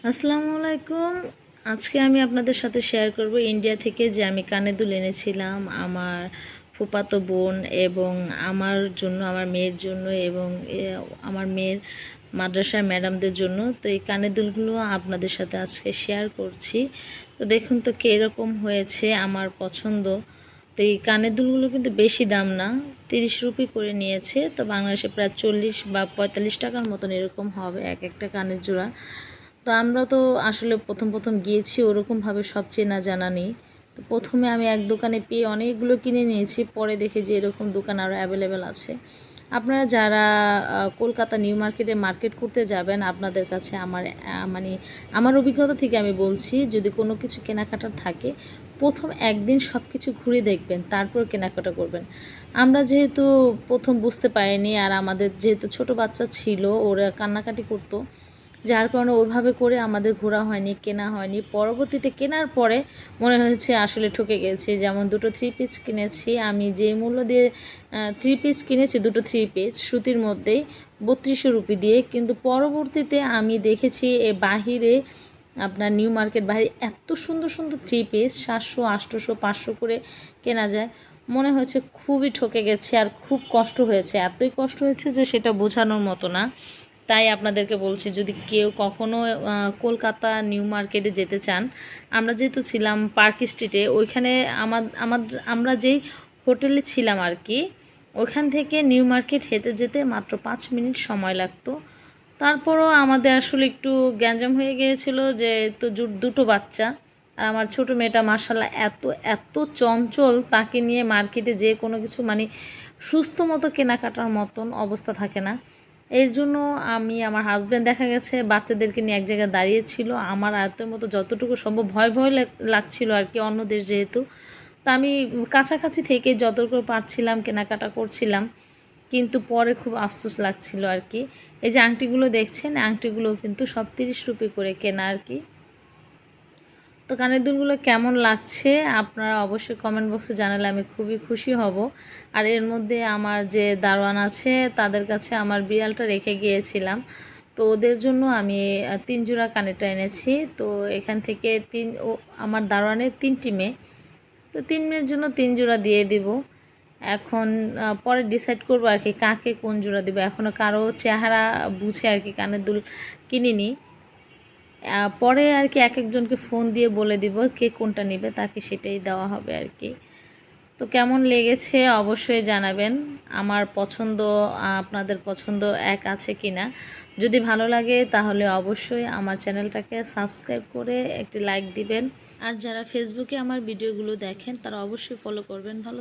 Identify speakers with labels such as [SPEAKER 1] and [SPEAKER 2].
[SPEAKER 1] আসসালামু আলাইকুম। আজকে আমি আপনাদের সাথে শেয়ার করব ইন্ডিয়া থেকে যে আমি কানের দুল এনেছিলাম আমার ফুফাতো বোন এবং আমার জন্য, আমার মেয়ের জন্য এবং আমার মেয়ের মাদ্রাসার ম্যাডামদের জন্য। তো এই কানের দুলগুলো আপনাদের সাথে আজকে শেয়ার করছি। তো দেখুন তো কীরকম হয়েছে, আমার পছন্দ। তো এই কানের দুলগুলো কিন্তু বেশি দাম না, 30 রুপি করে নিয়েছে। তো বাংলাদেশে প্রায় 40 বা 45 টাকার মতন এরকম হবে এক একটা কানের জোড়া। তো আমরা তো আসলে প্রথম গিয়েছি, ওরকমভাবে সব চেনা জানা নেই। তো প্রথমে আমি এক দোকানে পেয়ে অনেকগুলো কিনে নিয়েছি, পরে দেখে যে এরকম দোকান আরও অ্যাভেলেবেল আছে। আপনারা যারা কলকাতা নিউ মার্কেটে মার্কেট করতে যাবেন, আপনাদের কাছে মানে আমার অভিজ্ঞতা থেকে আমি বলছি, যদি কোনো কিছু কেনাকাটার থাকে প্রথম একদিন সব কিছু ঘুরে দেখবেন, তারপর কেনাকাটা করবেন। আমরা যেহেতু প্রথম বুঝতে পারিনি, আর আমাদের যেহেতু ছোট বাচ্চা ছিল, ওরা কান্নাকাটি করতো, যার কারণে ওইভাবে করে আমাদের ঘোরা হয়নি, কেনা হয়নি। পরবর্তীতে কেনার পরে মনে হয়েছে আসলে ঠকে গেছি। যেমন দুটো থ্রি পিস কিনেছি, আমি যে মূল্য দিয়ে থ্রি পিস কিনেছি, দুটো থ্রি পিস সুতির মধ্যেই 3200 রুপি দিয়ে, কিন্তু পরবর্তীতে আমি দেখেছি বাহিরে আপনার নিউ মার্কেট বাহিরে এত সুন্দর সুন্দর থ্রি পিস 700, 800, 500 করে কেনা যায়। মনে হয়েছে খুবই ঠকে গেছে, আর খুব কষ্ট হয়েছে, এতই কষ্ট হয়েছে যে সেটা বোঝানোর মতো না। তাই আপনাদেরকে বলছি, যদি কেউ কখনও কলকাতা নিউ মার্কেটে যেতে চান, আমরা যেহেতু ছিলাম পার্ক স্ট্রিটে, ওইখানে আমরা যেই হোটেলে ছিলাম আর কি, ওইখান থেকে নিউ মার্কেট হেঁটে যেতে মাত্র 5 মিনিট সময় লাগতো। তারপরও আমাদের আসলে একটু গ্যাঞ্জাম হয়ে গিয়েছিল, যে তো দুটো বাচ্চা, আর আমার ছোটো মেয়েটা মার্শাল্লাহ এত এত চঞ্চল, তাকে নিয়ে মার্কেটে যে কোনো কিছু মানে সুস্থ মতো কেনাকাটার মতন অবস্থা থাকে না। এর জন্য আমার হাজব্যান্ড দেখা গেছে বাচ্চাদেরকে নিয়ে এক জায়গায় দাঁড়িয়েছিল, আমার আয়ত্তের মতো যতটুকু সম্ভব, ভয় লাগছিল আর কি, অন্য দেশ যেহেতু। তা আমি কাছাকাছি থেকে যতটুকু পারছিলাম কেনাকাটা করছিলাম, কিন্তু পরে খুব আফসোস লাগছিল আর কি। এই যে আংটিগুলো দেখছেন, আংটিগুলো কিন্তু সব 30 রুপি করে কেনা আর কি। তো কানের দুলগুলো কেমন লাগছে আপনারা অবশ্যই কমেন্ট বক্সে জানালে আমি খুবই খুশি হব। আর এর মধ্যে আমার যে দারোয়ান আছে, তাদের কাছে আমার বিড়ালটা রেখে গিয়েছিলাম, তো ওদের জন্য আমি 3 জোড়া কানেরটা এনেছি। তো এখান থেকে আমার দারোয়ানের 3টি মেয়ে, তো 3 মেয়ের জন্য 3 জোড়া দিয়ে দিব। এখন পরে ডিসাইড করবো আর কি কাকে কোন জোড়া দিব। এখনও কারো চেহারা বুঝে আর কি কানের দুল কিনিনি। পরে আর কি এক একজনকে ফোন দিয়ে বলে দিব কে কোনটা নেবে, তাকে সেটাই দেওয়া হবে আর কি। তো কেমন লেগেছে অবশ্যই জানাবেন। আমার পছন্দ আপনাদের পছন্দ এক আছে কি না। যদি ভালো লাগে তাহলে অবশ্যই আমার চ্যানেলটাকে সাবস্ক্রাইব করে একটি লাইক দিবেন। আর যারা ফেসবুকে আমার ভিডিওগুলো দেখেন তারা অবশ্যই ফলো করবেন। ভালো